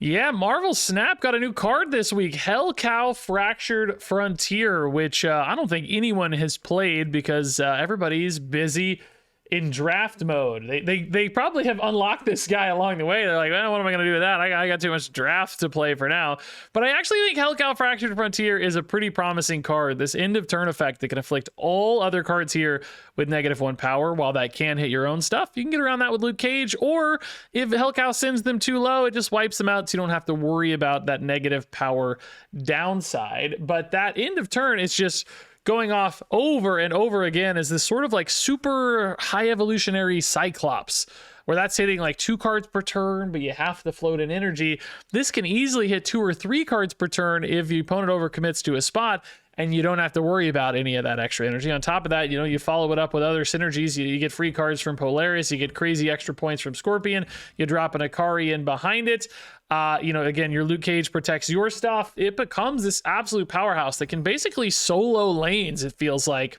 Yeah, Marvel Snap got a new card this week, Hellcow Fractured Frontier, which I don't think anyone has played because everybody's busy in draft mode. They probably have unlocked this guy along the way. They're like, well, what am I going to do with that? I got too much draft to play for now. But I actually think Hellcow Fractured Frontier is a pretty promising card. This end of turn effect that can afflict all other cards here with -1 power. While that can hit your own stuff, you can get around that with Luke Cage, or if Hellcow sends them too low, it just wipes them out so you don't have to worry about that negative power downside. But that end of turn is just going off over and over again as this sort of like super high evolutionary Cyclops, where that's hitting like 2 cards per turn, but you have to float in energy. This can easily hit 2 or 3 cards per turn if your opponent overcommits to a spot, and you don't have to worry about any of that extra energy. On top of that, you know, you follow it up with other synergies. You get free cards from Polaris, you get crazy extra points from Scorpion, you drop an Akari in behind it. You know, again, your Luke Cage protects your stuff. It becomes this absolute powerhouse that can basically solo lanes, it feels like,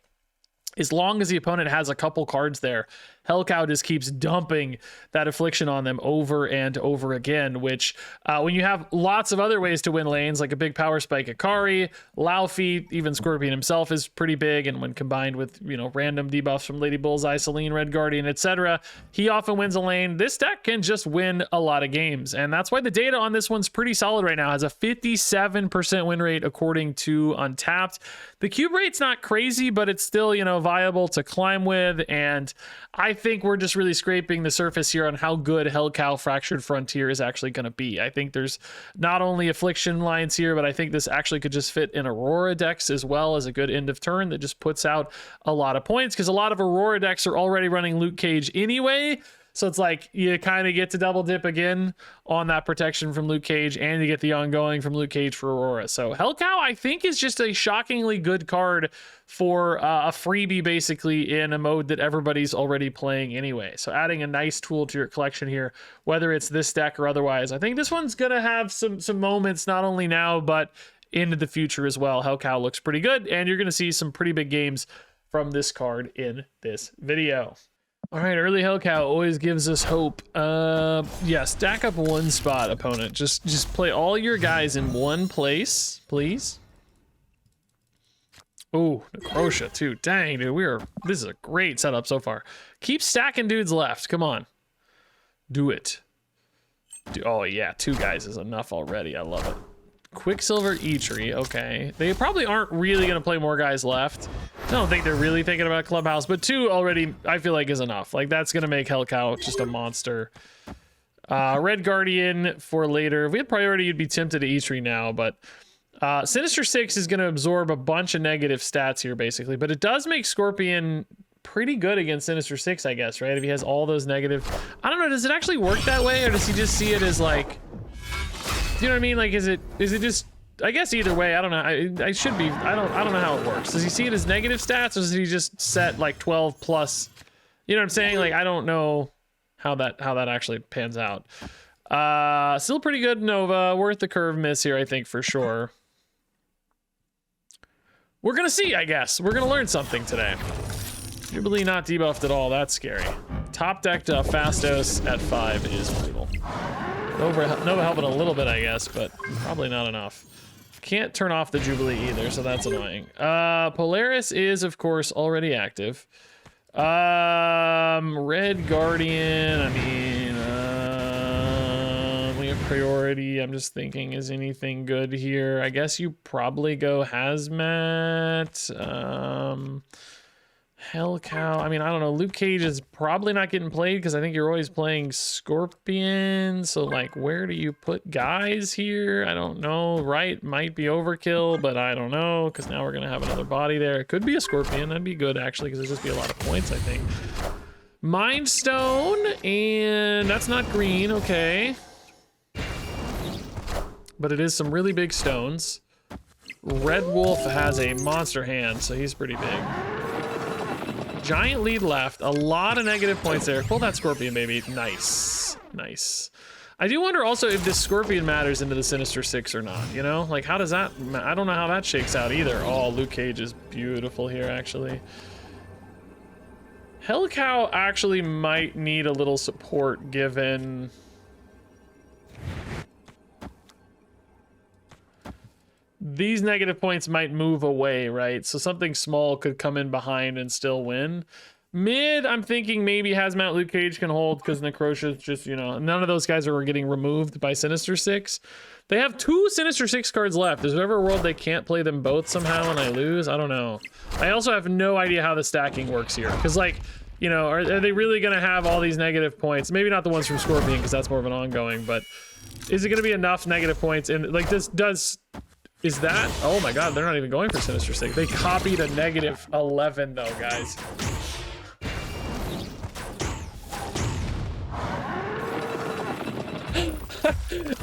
as long as the opponent has a couple cards there. Hellcow just keeps dumping that affliction on them over and over again, which when you have lots of other ways to win lanes, like a big power spike Akari, Laufey, even Scorpion himself is pretty big, and when combined with, you know, random debuffs from Lady Bullseye, Celine, Red Guardian, etc., he often wins a lane. This deck can just win a lot of games, and that's why the data on this one's pretty solid right now. It has a 57% win rate according to Untapped. The cube rate's not crazy, but it's still, you know, viable to climb with, and I think we're just really scraping the surface here on how good Hellcow Fractured Frontier is actually going to be. I think there's not only affliction lines here, but I think this actually could just fit in Aurora decks as well as a good end of turn that just puts out a lot of points, because a lot of Aurora decks are already running Luke Cage anyway. So it's like you kind of get to double dip again on that protection from Luke Cage, and you get the ongoing from Luke Cage for Aurora. So Hellcow, I think, is just a shockingly good card for a freebie, basically, in a mode that everybody's already playing anyway. So adding a nice tool to your collection here, whether it's this deck or otherwise, I think this one's going to have some moments, not only now, but into the future as well. Hellcow looks pretty good, and you're going to see some pretty big games from this card in this video. All right, early Hellcow always gives us hope. Yeah, stack up one spot, opponent. Just play all your guys in one place, please. Oh, Necrotia too. Dang, dude, this is a great setup so far. Keep stacking dudes left. Come on, do it. Oh yeah, 2 guys is enough already. I love it. Quicksilver Eitri, okay. They probably aren't really gonna play more guys left. I don't think they're really thinking about Clubhouse, but 2 already I feel like is enough. Like, that's gonna make Hellcow just a monster. Red Guardian for later. If we had priority, you'd be tempted to Eitri now, but Sinister 6 is gonna absorb a bunch of negative stats here, basically, but it does make Scorpion pretty good against Sinister 6, I guess, right? If he has all those negative. I don't know, does it actually work that way, or does he just see it as like, do you know what I mean? Like, is it just, I guess either way, I don't know. I should be, I don't know how it works. Does he see it as negative stats, or does he just set like 12 plus? You know what I'm saying? Like, I don't know how that actually pans out. Still pretty good Nova, worth the curve miss here, I think, for sure. We're gonna see, I guess. We're gonna learn something today. Jubilee not debuffed at all, that's scary. Top decked Fastos at 5 is brutal. Nova helping a little bit, I guess, but probably not enough. Can't turn off the Jubilee either, so that's annoying. Polaris is, of course, already active. Red Guardian, I mean, we have priority. I'm just thinking, is anything good here? I guess you probably go Hazmat. Hellcow, I mean, I don't know. Luke Cage is probably not getting played because I think you're always playing Scorpion. So, like, where do you put guys here? I don't know. Right, might be overkill, but I don't know, because now we're going to have another body there. It could be a Scorpion. That'd be good, actually, because there'd just be a lot of points, I think. Mind Stone, and that's not green, okay. But it is some really big stones. Red Wolf has a monster hand, so he's pretty big. Giant lead left, a lot of negative points there. Pull that Scorpion, baby. Nice, nice. I do wonder also if this Scorpion matters into the Sinister 6 or not, you know? Like, how does that, I don't know how that shakes out either. Oh, Luke Cage is beautiful here, actually. Hellcow actually might need a little support given these negative points might move away, right? So something small could come in behind and still win. Mid, I'm thinking maybe Hazmat Luke Cage can hold because Necrocia's just, you know, none of those guys are getting removed by Sinister Six. They have 2 Sinister Six cards left. Is there ever a world they can't play them both somehow and I lose? I don't know. I also have no idea how the stacking works here. Because, like, you know, are they really going to have all these negative points? Maybe not the ones from Scorpion because that's more of an ongoing, but is it going to be enough negative points? And, like, is that? Oh my god, they're not even going for Sinister Six. They copied a negative 11 though, guys.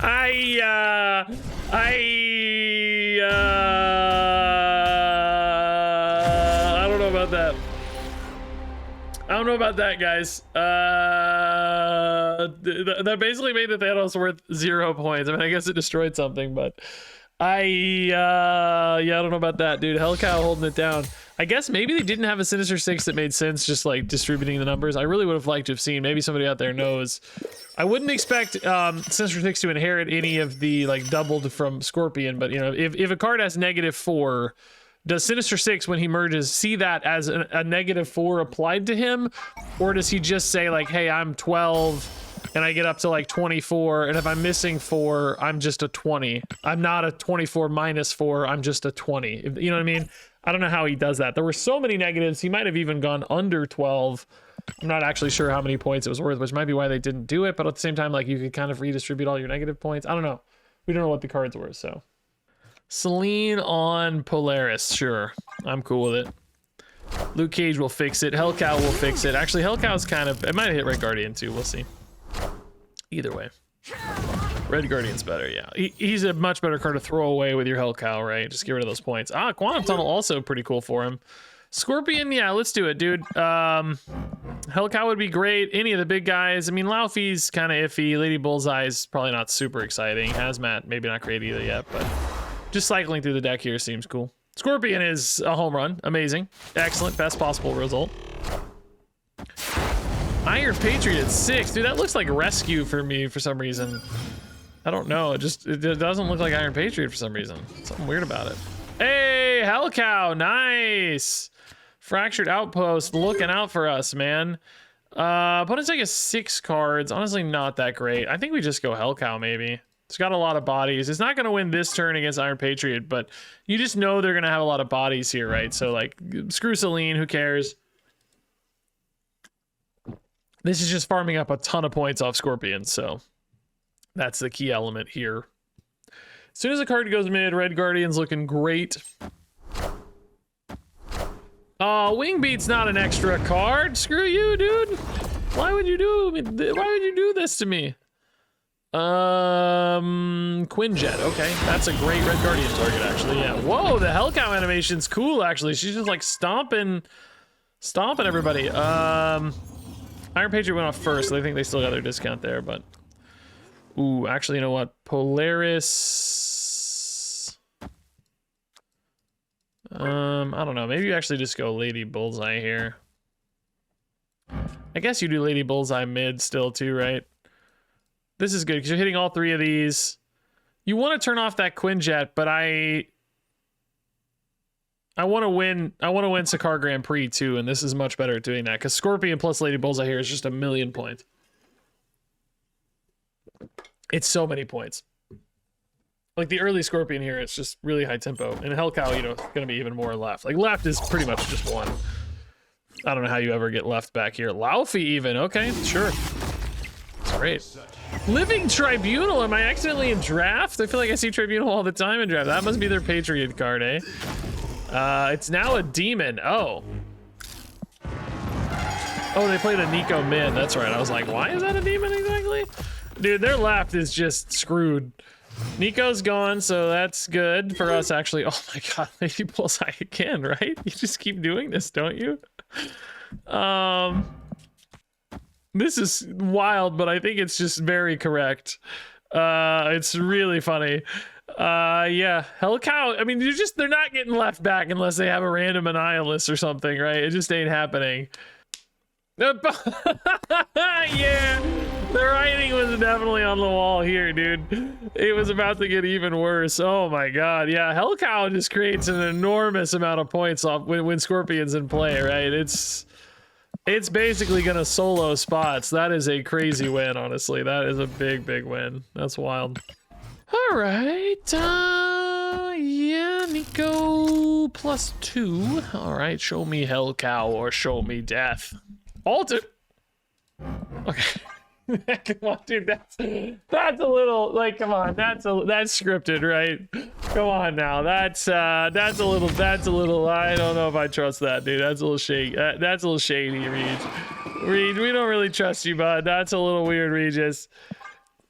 I don't know about that. I don't know about that, guys. That basically made the Thanos worth 0 points. I mean, I guess it destroyed something, but yeah, I don't know about that, dude. Hellcow holding it down. I guess maybe they didn't have a Sinister Six that made sense, just like distributing the numbers. I really would have liked to have seen. Maybe somebody out there knows. I wouldn't expect Sinister Six to inherit any of the like doubled from Scorpion, but you know, if a card has -4, does Sinister Six, when he merges, see that as a -4 applied to him, or does he just say like, hey, I'm 12 and I get up to like 24, and if I'm missing 4, I'm just a 20. I'm not a 24 minus 4, I'm just a 20. You know what I mean? I don't know how he does that. There were so many negatives. He might have even gone under 12. I'm not actually sure how many points it was worth, which might be why they didn't do it. But at the same time, like, you could kind of redistribute all your negative points. I don't know. We don't know what the cards were, so. Selene on Polaris. Sure. I'm cool with it. Luke Cage will fix it. Hellcow will fix it. Actually, Hellcow's kind of... It might have hit Red Guardian, too. We'll see. Either way. Red Guardian's better, yeah. He's a much better card to throw away with your Hellcow, right? Just get rid of those points. Ah, Quantum Tunnel also pretty cool for him. Scorpion, yeah, let's do it, dude. Hellcow would be great. Any of the big guys. I mean, Laufey's kind of iffy. Lady Bullseye's probably not super exciting. Hazmat, maybe not great either yet, but just cycling through the deck here seems cool. Scorpion is a home run. Amazing. Excellent. Best possible result. Iron Patriot at 6. Dude, that looks like rescue for me for some reason. I don't know. It doesn't look like Iron Patriot for some reason. Something weird about it. Hey, Hellcow. Nice. Fractured Outpost looking out for us, man. Opponent's like a 6 cards. Honestly, not that great. I think we just go Hellcow, maybe. It's got a lot of bodies. It's not going to win this turn against Iron Patriot, but you just know they're going to have a lot of bodies here, right? So, like, screw Selene. Who cares? This is just farming up a ton of points off Scorpion, so that's the key element here. As soon as a card goes mid, Red Guardian's looking great. Oh, Wingbeat's not an extra card. Screw you, dude. Why would you do this to me? Quinjet. Okay, that's a great Red Guardian target, actually. Yeah. Whoa, the Hellcow animation's cool, actually. She's just like stomping everybody. Iron Patriot went off first, so I think they still got their discount there, but... Ooh, actually, you know what? Polaris... I don't know. Maybe you actually just go Lady Bullseye here. I guess you do Lady Bullseye mid still, too, right? This is good, because you're hitting all 3 of these. You want to turn off that Quinjet, but I want to win Sakar Grand Prix too, and this is much better at doing that because Scorpion plus Lady Bullseye here is just 1,000,000 points. It's so many points. Like the early Scorpion here, it's just really high tempo. And Hellcow, you know, gonna be even more left. Like left is pretty much just 1. I don't know how you ever get left back here. Laufey even, okay, sure. It's great. Living Tribunal, am I accidentally in draft? I feel like I see Tribunal all the time in draft. That must be their Patriot card, eh? It's now a demon. Oh, they played a Nico mid. That's right. I was like, why is that a demon exactly? Dude, their left is just screwed. Nico's gone, so that's good for us, actually. Oh my god, Lady Bullseye again, right? You just keep doing this, don't you? This is wild, but I think it's just very correct. It's really funny. Yeah, Hellcow, I mean, they're not getting left back unless they have a random Annihilus or something, right? It just ain't happening. Yeah, The writing was definitely on the wall here, dude. It was about to get even worse. Oh my god. Yeah, Hellcow just creates an enormous amount of points off when Scorpion's in play, right? It's basically gonna solo spots. That is a crazy win, honestly. That is a big, big win. That's wild. All right. Yeah, Nico +2. All right, show me Hellcow or show me death. Alter. Okay. Come on, dude. That's a little like. Come on, that's scripted, right? Come on now. That's a little. I don't know if I trust that, dude. That's a little shady. That's a little shady, Reed. Reed, we don't really trust you, bud. That's a little weird, Regis.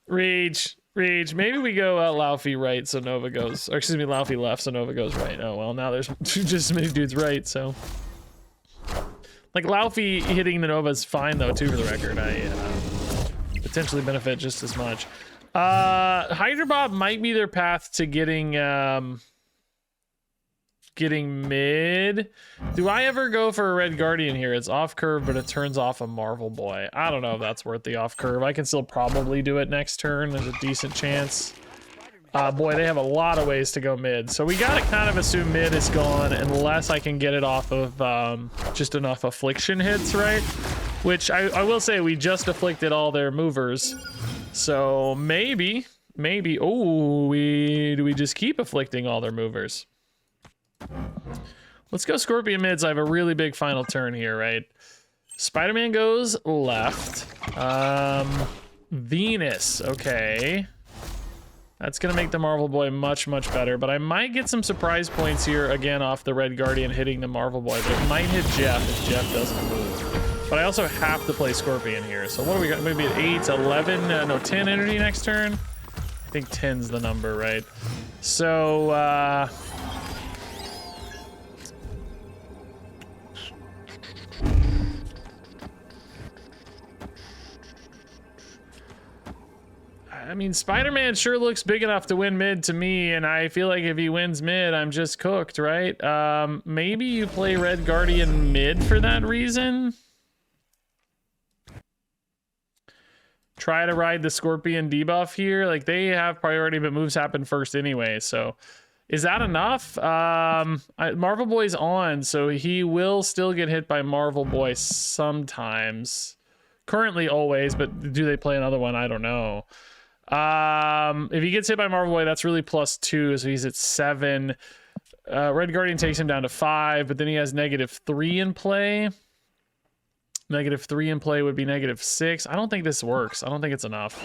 Reach. Maybe we go Laufey right, so Nova goes. Or excuse me, Laufey left, so Nova goes right. Oh well, now there's just as many dudes right, so. Like Laufey hitting the Nova is fine though, too, for the record. I potentially benefit just as much. Hydra Bob might be their path to getting mid. Do I ever go for a Red Guardian here? It's off curve, but it turns off a Marvel Boy. I don't know if that's worth the off curve. I can still probably do it next turn. There's a decent chance. Boy, they have a lot of ways to go mid. So we gotta kind of assume mid is gone unless I can get it off of just enough affliction hits, right? Which I will say we just afflicted all their movers. So maybe, oh, do we just keep afflicting all their movers? Let's go Scorpion mids. I have a really big final turn here, right? Spider-Man goes left. Venus, okay. That's gonna make the Marvel Boy much, much better, but I might get some surprise points here again off the Red Guardian hitting the Marvel Boy, but it might hit Jeff if Jeff doesn't move. But I also have to play Scorpion here. So what do we got? Maybe at 8, 11, no, 10 energy next turn? I think 10's the number, right? So, I mean, Spider-Man sure looks big enough to win mid to me, and I feel like if he wins mid, I'm just cooked, right? Maybe you play Red Guardian mid for that reason? Try to ride the Scorpion debuff here. Like, they have priority, but moves happen first anyway, so... Is that enough? Marvel Boy's on, so he will still get hit by Marvel Boy sometimes. Currently, always, but do they play another one? I don't know. If he gets hit by Marvel Boy, that's really +2, so he's at 7. Red Guardian takes him down to 5, but then he has -3 in play. -3 in play would be -6. I don't think this works. I don't think it's enough.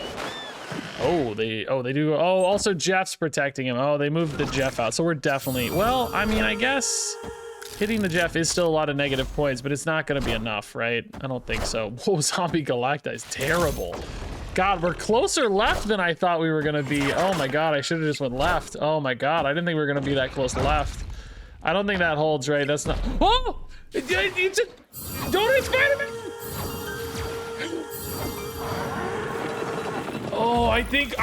Oh, they do. Oh, also Jeff's protecting him. Oh, they moved the Jeff out, so we're definitely. Well, I mean, I guess hitting the Jeff is still a lot of negative points, but it's not going to be enough, right? I don't think so. Whoa, Zombie Galacta is terrible. God, we're closer left than I thought we were going to be. Oh my God, I should have just went left. Oh my God, I didn't think we were going to be that close left. I don't think that holds, right? That's not. Oh, don't hit Spider-Man. Oh, I think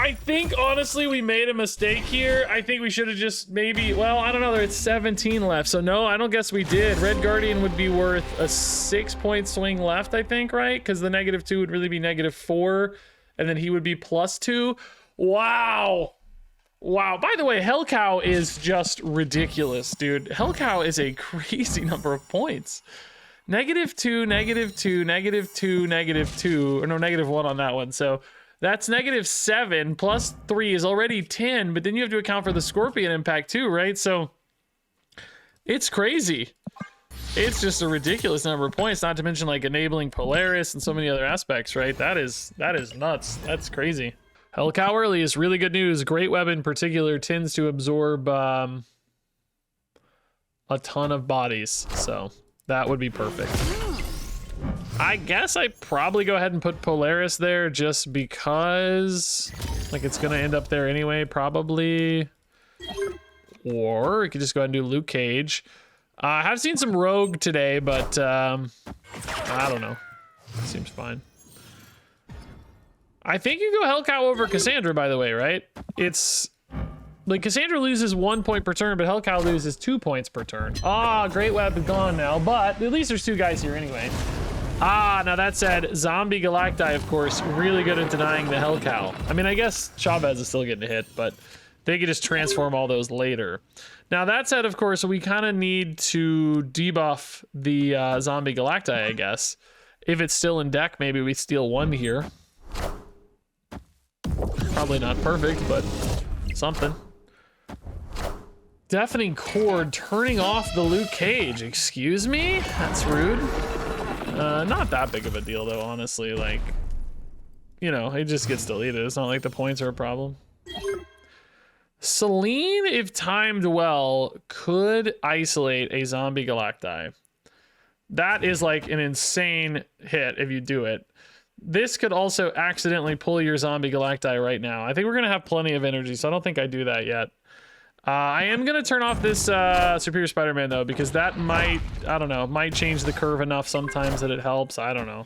honestly we made a mistake here. I think we should have just maybe, well, I don't know, there's 17 left, so no, I don't guess we did. Red Guardian would be worth a 6-point swing left, I think, right? Because the -2 would really be -4, and then he would be +2. Wow. Wow. By the way, Hellcow is just ridiculous, dude. Hellcow is a crazy number of points. -2, -2, -2, -2, or no, -1 on that one, so that's -7 plus 3 is already 10, but then you have to account for the Scorpion impact too, right? So it's crazy. It's just a ridiculous number of points, not to mention like enabling Polaris and so many other aspects, right? That is nuts. That's crazy. Hellcow early is really good news. Great Web in particular tends to absorb a ton of bodies, so that would be perfect. I guess I probably go ahead and put Polaris there just because like it's gonna end up there anyway, probably. Or you could just go ahead and do Luke Cage. I have seen some Rogue today, but I don't know. Seems fine. I think you go Hellcow over Cassandra, by the way, right? It's like Cassandra loses 1 point per turn, but Hellcow loses 2 points per turn. Ah, Great Web is gone now, but at least there's 2 guys here anyway. Ah, now that said, Zombie Galacti, of course, really good at denying the Hellcow. I mean, I guess Chavez is still getting hit, but they could just transform all those later. Now that said, of course, we kind of need to debuff the Zombie Galacti, I guess. If it's still in deck, maybe we steal one here. Probably not perfect, but something. Deafening Chord, turning off the Luke Cage. Excuse me? That's rude. Not that big of a deal, though, honestly. Like, you know, it just gets deleted. It's not like the points are a problem. Selene, if timed well, could isolate a Zombie Galacti. That is like an insane hit if you do it. This could also accidentally pull your Zombie Galacti right now. I think we're going to have plenty of energy, so I don't think I do that yet. I am going to turn off this Superior Spider-Man, though, because that might, I don't know, might change the curve enough sometimes that it helps. I don't know.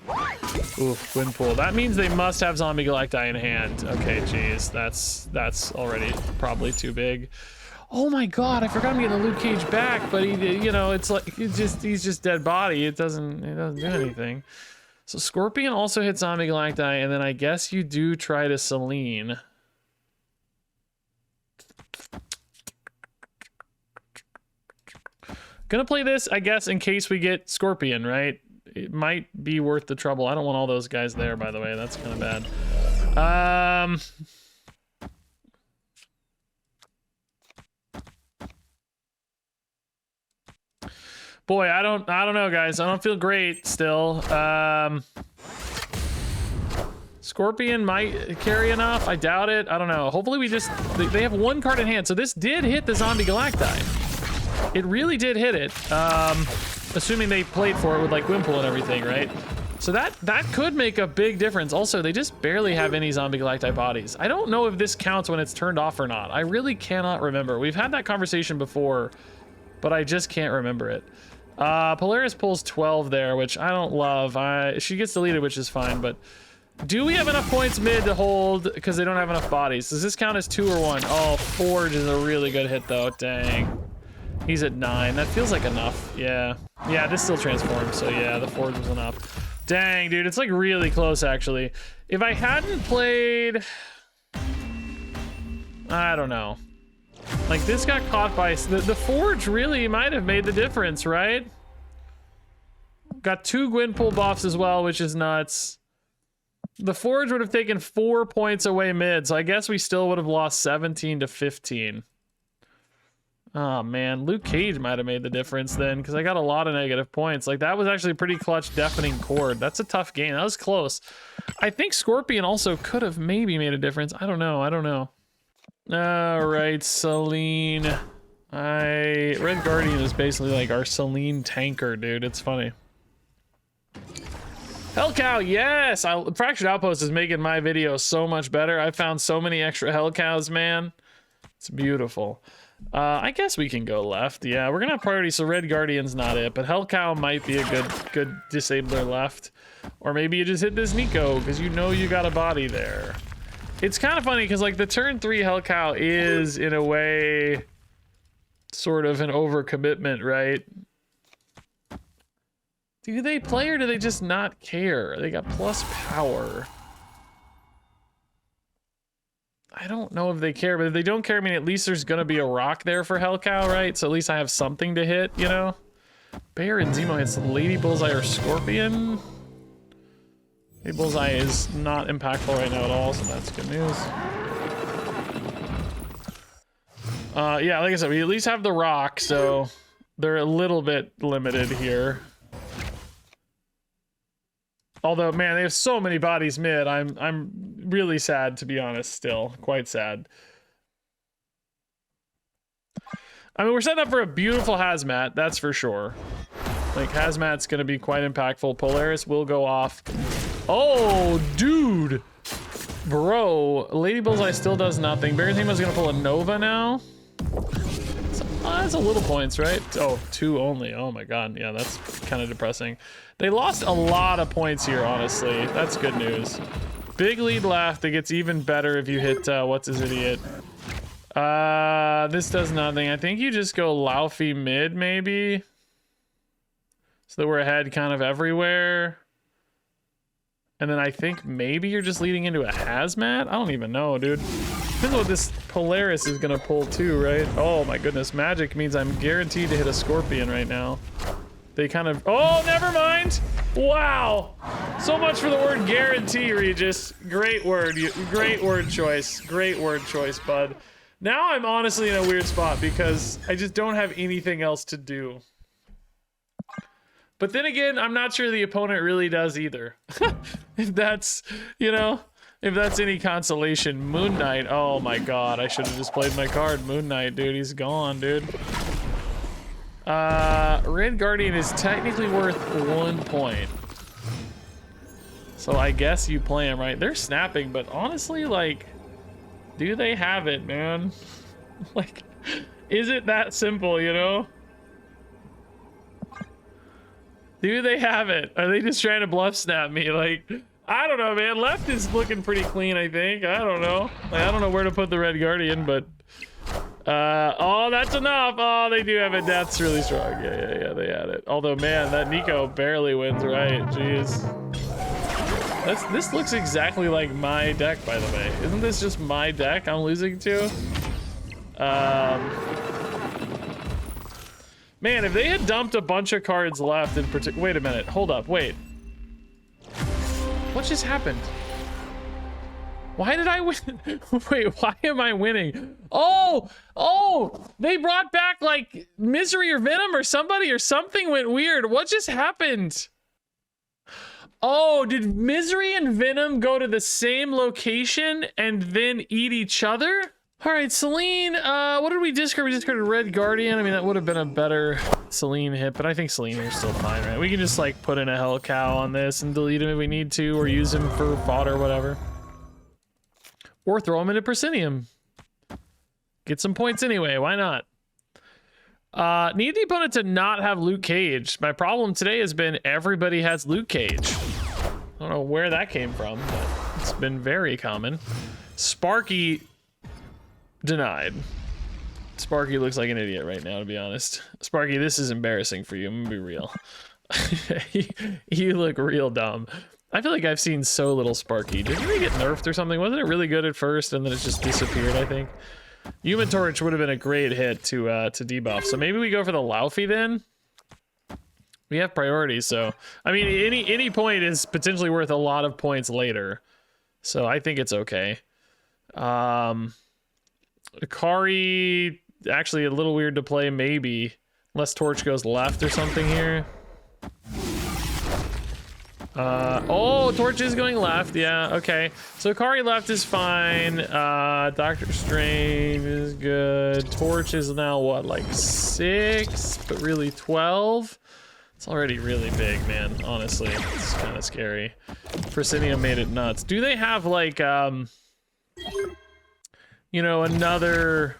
Oof, Gwynpool. That means they must have Zombie Galacti in hand. Okay, geez, that's already probably too big. Oh my god, I forgot I'm getting the Luke Cage back, but he, you know, it's like, he's just dead body. It doesn't do anything. So Scorpion also hits Zombie Galacti, and then I guess you do try to Selene. Gonna play this, I guess, in case we get Scorpion, right? It might be worth the trouble. I don't want all those guys there, by the way. That's kind of bad. Boy, I don't know, guys. I don't feel great still. Scorpion might carry enough. I doubt it. I don't know. Hopefully we just... They have one card in hand. So this did hit the Zombie Galacti. It really did hit it. Assuming they played for it with like Gwynpool and everything, right? So that could make a big difference. Also, they just barely have any Zombie Galacti bodies. I don't know if this counts when it's turned off or not. I really cannot remember. We've had that conversation before, but I just can't remember it. Polaris pulls 12 there, which I don't love. She gets deleted, which is fine, but do we have enough points mid to hold? Because they don't have enough bodies. Does this count as 2 or 1? Oh, Forge is a really good hit, though. Dang. He's at 9. That feels like enough. Yeah. Yeah, this still transforms, so yeah, the Forge was enough. Dang, dude, it's like really close, actually. If I hadn't played... I don't know. Like, this got caught by... The Forge really might have made the difference, right? Got 2 Gwynpool buffs as well, which is nuts. The Forge would have taken 4 points away mid, so I guess we still would have lost 17 to 15. Oh, man. Luke Cage might have made the difference then, because I got a lot of negative points. Like, that was actually a pretty clutch Deafening Chord. That's a tough game. That was close. I think Scorpion also could have maybe made a difference. I don't know. I don't know. All right, Selene. Red Guardian is basically like our Selene tanker, dude. It's funny. Hellcow, yes! Fractured Outpost is making my video so much better. I found so many extra Hellcows, man. It's beautiful. I guess we can go left. Yeah, we're gonna have priority, so Red Guardian's not it, but Hellcow might be a good disabler left. Or maybe you just hit this Nico, because you know you got a body there. It's kind of funny, because like the turn 3 Hellcow is, in a way, sort of an overcommitment, right? Do they play or do they just not care? They got plus power. I don't know if they care, but if they don't care, I mean, at least there's gonna be a rock there for Hellcow, right? So at least I have something to hit, you know? Bear and Zemo hits Lady Bullseye or Scorpion. Lady Bullseye is not impactful right now at all, so that's good news. Yeah, like I said, we at least have the rock, so they're a little bit limited here. Although, man, they have so many bodies mid. I'm really sad, to be honest, still. Quite sad. I mean, we're setting up for a beautiful Hazmat, that's for sure. Like, Hazmat's gonna be quite impactful. Polaris will go off. Oh, dude! Bro, Lady Bullseye still does nothing. Barathemon's gonna pull a Nova now. That's a little points, right? Oh, 2 only. Oh my god, yeah, that's kind of depressing. They lost a lot of points here, honestly. That's good news. Big lead left. It gets even better if you hit, what's his idiot? This does nothing. I think you just go Laufey mid, maybe? So that we're ahead kind of everywhere. And then I think maybe you're just leading into a hazmat? I don't even know, dude. Depends what this Polaris is gonna pull too, right? Oh my goodness, magic means I'm guaranteed to hit a scorpion right now. They kind of, oh, never mind. Wow. So much for the word guarantee, Regis. Great word, great word choice. Great word choice, bud. Now I'm honestly in a weird spot because I just don't have anything else to do. But then again, I'm not sure the opponent really does either. If that's, you know, if that's any consolation. Moon Knight, oh my god, I should have just played my card. Moon Knight, dude, he's gone, dude. Red Guardian is technically worth 1 point. So I guess you play him, right? They're snapping, but honestly, like, do they have it, man? Like, is it that simple, you know? Do they have it? Are they just trying to bluff snap me? Like, I don't know, man. Left is looking pretty clean, I think. I don't know. Like, I don't know where to put the Red Guardian, but... oh, that's enough. Oh, they do have it. That's really strong. Yeah, they had it. Although, man, that Nico barely wins, right? Jeez. This looks exactly like my deck, by the way. Isn't this just my deck I'm losing to? Man, if they had dumped a bunch of cards left in particular... Wait a minute. Hold up. Wait. What just happened? Why did I win? Wait, why am I winning? Oh, they brought back like Misery or Venom or somebody or something went weird. What just happened? Oh, did Misery and Venom go to the same location and then eat each other? All right, Celine, what did we discard? We discarded Red Guardian. I mean, that would have been a better Celine hit, but I think Celine is still fine, right? We can just like put in a Hellcow on this and delete him if we need to, or use him for fodder or whatever. Or throw him into Proscenium. Get some points anyway, why not? Need the opponent to not have Luke Cage. My problem today has been everybody has Luke Cage. I don't know where that came from, but it's been very common. Sparky denied. Sparky looks like an idiot right now, to be honest. Sparky, this is embarrassing for you. I'm gonna be real. You look real dumb. I feel like I've seen so little Sparky. Did he get nerfed or something? Wasn't it really good at first and then it just disappeared, I think? Human Torch would have been a great hit to debuff. So maybe we go for the Laufey then? We have priorities, so... I mean, any point is potentially worth a lot of points later. So I think it's okay. Akari, actually a little weird to play, maybe. Unless Torch goes left or something here. Oh, Torch is going left. Yeah, okay. So Akari left is fine. Doctor Strange is good. Torch is now what, like 6, but really 12? It's already really big, man. Honestly, it's kind of scary. Proscenium made it nuts. Do they have like, you know, another...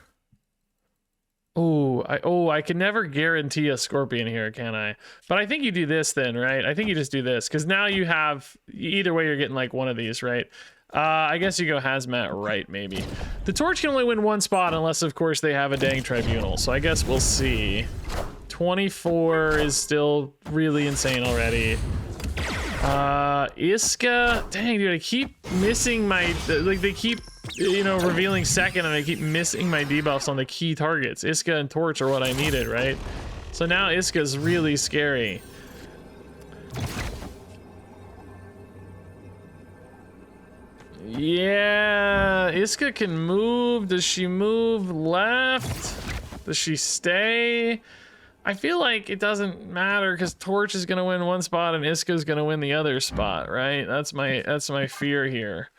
I can never guarantee a Scorpion here, can I? But I think you do this then, right? I think you just do this, because now you have... Either way, you're getting like one of these, right? I guess you go Hazmat right, maybe. The Torch can only win one spot unless, of course, they have a dang Tribunal. So I guess we'll see. 24 is still really insane already. Iska... Dang, dude, I keep missing my... Like, they keep... You know, revealing second, and I keep missing my debuffs on the key targets. Iska and Torch are what I needed, right? So now Iska's really scary. Yeah, Iska can move. Does she move left? Does she stay? I feel like it doesn't matter because Torch is gonna win one spot and Iska's gonna win the other spot, right? That's my fear here.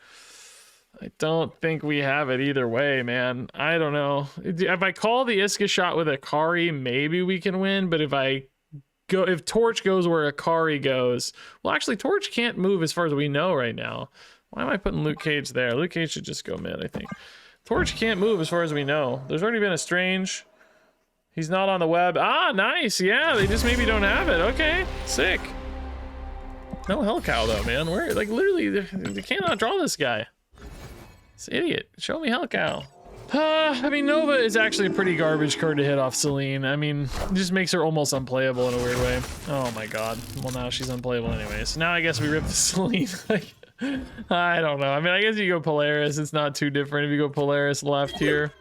I don't think we have it either way, man. I don't know. If I call the Iska shot with Akari, maybe we can win. But if Torch goes where Akari goes, well, actually, Torch can't move as far as we know right now. Why am I putting Luke Cage there? Luke Cage should just go mid, I think. Torch can't move as far as we know. There's already been a Strange. He's not on the web. Ah, nice. Yeah, they just maybe don't have it. Okay, sick. No Hellcow though, man. Where, like, literally, they cannot draw this guy. This idiot. Show me Hellcow. I mean, Nova is actually a pretty garbage card to hit off Celine. I mean, it just makes her almost unplayable in a weird way. Oh my god. Well, now she's unplayable anyway. So now I guess we rip the Celine. I don't know. I mean, I guess you go Polaris. It's not too different if you go Polaris left here.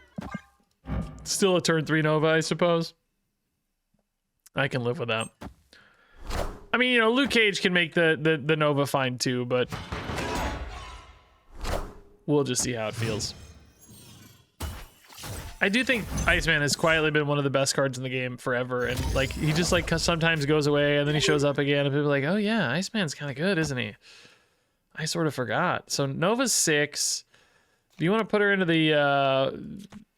Still a turn 3 Nova, I suppose. I can live with that. I mean, you know, Luke Cage can make the Nova fine too, but we'll just see how it feels. I do think Iceman has quietly been one of the best cards in the game forever, and like he just like sometimes goes away and then he shows up again and people are like, oh yeah, Iceman's kind of good, isn't he? I sort of forgot. So Nova's 6. Do you want to put her into the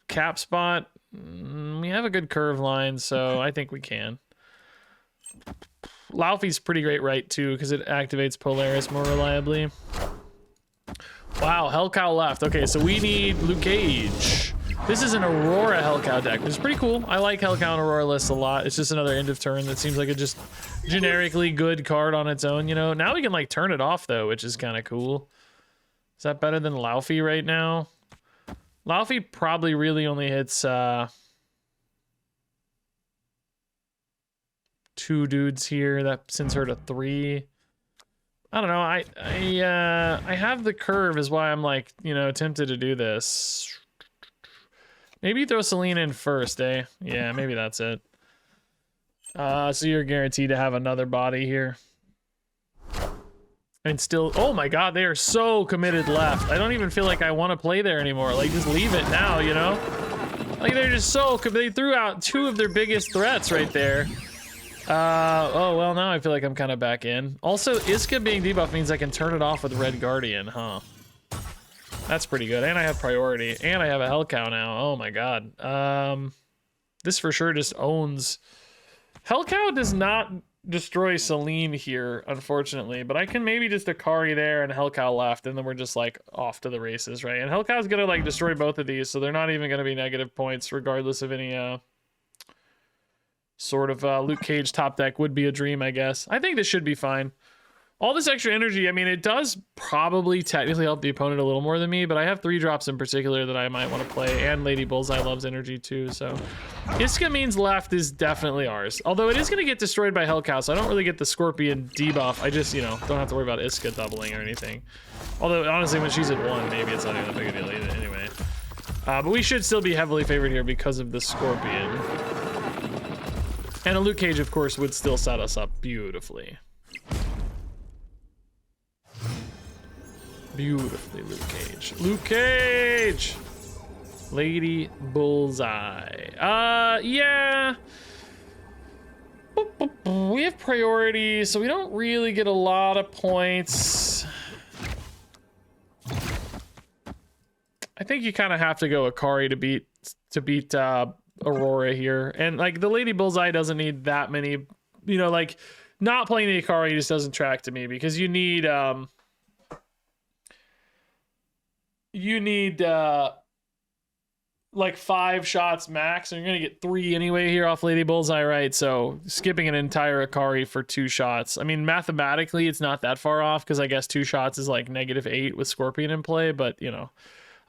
cap spot? We have a good curve line, so I think we can. Laufey's pretty great right too because it activates Polaris more reliably. Wow, Hellcow left. Okay, so we need Luke Cage. This is an Aurora Hellcow deck, which is pretty cool. I like Hellcow and Aurora lists a lot. It's just another end of turn that seems like a just generically good card on its own, you know? Now we can like turn it off though, which is kind of cool. Is that better than Laufey right now? Laufey probably really only hits 2 dudes here. That sends her to 3. I don't know. I have the curve is why I'm like, you know, tempted to do this. Maybe throw Celine in first, eh? Yeah, maybe that's it. So you're guaranteed to have another body here. And still, oh my god, they are so committed left. I don't even feel like I want to play there anymore. Like, just leave it now, you know? Like, they're just so, they threw out 2 of their biggest threats right there. Oh, well, now I feel like I'm kind of back in. Also, Iska being debuffed means I can turn it off with Red Guardian, huh? That's pretty good. And I have priority. And I have a Hellcow now. Oh my god. This for sure just owns... Hellcow does not destroy Celine here, unfortunately. But I can maybe just Akari there and Hellcow left. And then we're just like off to the races, right? And Hellcow's gonna like destroy both of these. So they're not even gonna be negative points regardless of any sort of Luke Cage top deck would be a dream, I guess. I think this should be fine. All this extra energy, I mean, it does probably technically help the opponent a little more than me, but I have 3 drops in particular that I might want to play, and Lady Bullseye loves energy too, so. Iska means left is definitely ours. Although it is going to get destroyed by Hellcow, so I don't really get the Scorpion debuff. I just, you know, don't have to worry about Iska doubling or anything. Although, honestly, when she's at 1, maybe it's not even that big a deal either, anyway. But we should still be heavily favored here because of the Scorpion. And a Luke Cage, of course, would still set us up beautifully. Beautifully, Luke Cage. Luke Cage! Lady Bullseye. Yeah. We have priority, so we don't really get a lot of points. I think you kind of have to go Akari to beat Aurora here. And like the Lady Bullseye doesn't need that many, you know, like not playing the Akari just doesn't track to me because you need like 5 shots max, and you're gonna get 3 anyway here off Lady Bullseye, right? So skipping an entire Akari for 2 shots. I mean, mathematically, it's not that far off because I guess 2 shots is like -8 with Scorpion in play, but you know,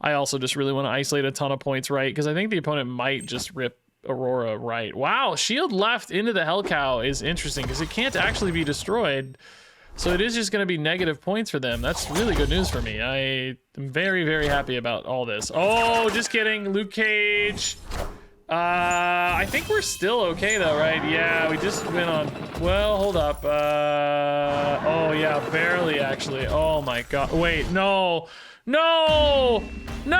I also just really want to isolate a ton of points right because I think the opponent might just rip Aurora right. Wow, shield left into the Hellcow is interesting because it can't actually be destroyed. So it is just going to be negative points for them. That's really good news for me. I am very, very happy about all this. Oh, just kidding. Luke Cage. I think we're still okay though, right? Yeah, we just went on. Well, hold up. Oh yeah, barely actually. Oh my god. Wait, no. No! No!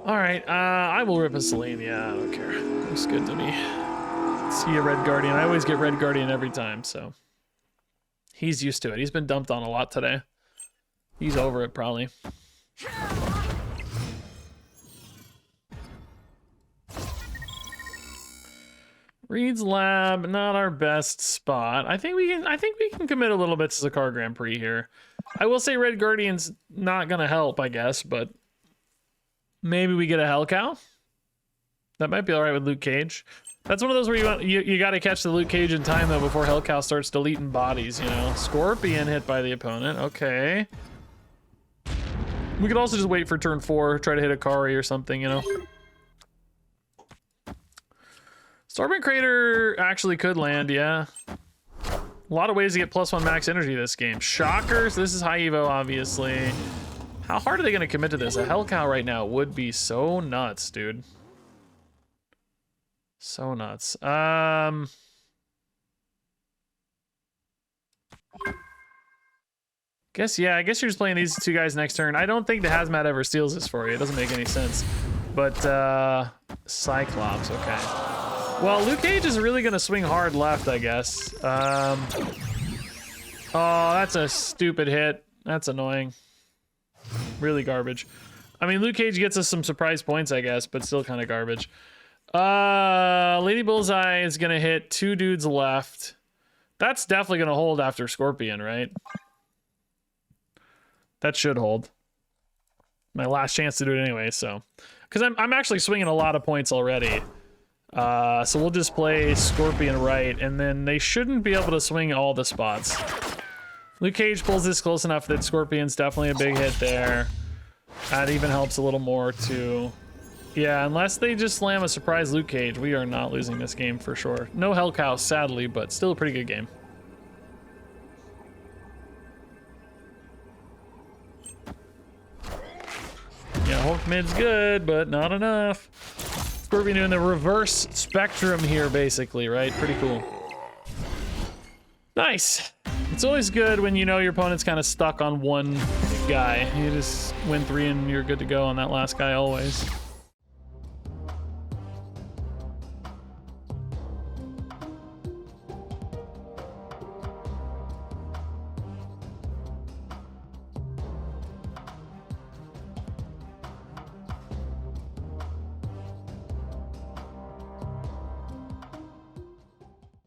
All right, I will rip a Celine. Yeah, I don't care. Looks good to me. See a Red Guardian. I always get Red Guardian every time, so he's used to it. He's been dumped on a lot today. He's over it, probably. Reed's Lab, not our best spot. I think we can commit a little bit to Zakar Grand Prix here. I will say Red Guardian's not gonna help, I guess, but maybe we get a Hellcow. That might be all right with Luke Cage. That's one of those where you got to catch the Luke Cage in time though before Hellcow starts deleting bodies. You know, Scorpion hit by the opponent. Okay. We could also just wait for turn 4, try to hit a Kari or something, you know. Stormwind Crater actually could land, yeah. A lot of ways to get +1 max energy this game. Shockers, this is high evo, obviously. How hard are they gonna commit to this? A Hellcow right now would be so nuts, dude. So nuts. Guess, yeah, I guess you're just playing these two guys next turn. I don't think the Hazmat ever steals this for you. It doesn't make any sense. But, Cyclops, okay. Well, Luke Cage is really gonna swing hard left, I guess. Oh, that's a stupid hit. That's annoying. Really garbage. I mean, Luke Cage gets us some surprise points, I guess, but still kind of garbage. Lady Bullseye is gonna hit 2 dudes left. That's definitely gonna hold after Scorpion, right? That should hold. My last chance to do it anyway, so. Because I'm actually swinging a lot of points already. So we'll just play Scorpion right, and then they shouldn't be able to swing all the spots. Luke Cage pulls this close enough that Scorpion's definitely a big hit there. That even helps a little more, too. Yeah, unless they just slam a surprise Luke Cage, we are not losing this game for sure. No Hellcow, sadly, but still a pretty good game. Yeah, Hulk mid's good, but not enough. Scorpion doing the reverse spectrum here, basically, right? Pretty cool. Nice. It's always good when you know your opponent's kind of stuck on one guy. You just win 3 and you're good to go on that last guy always.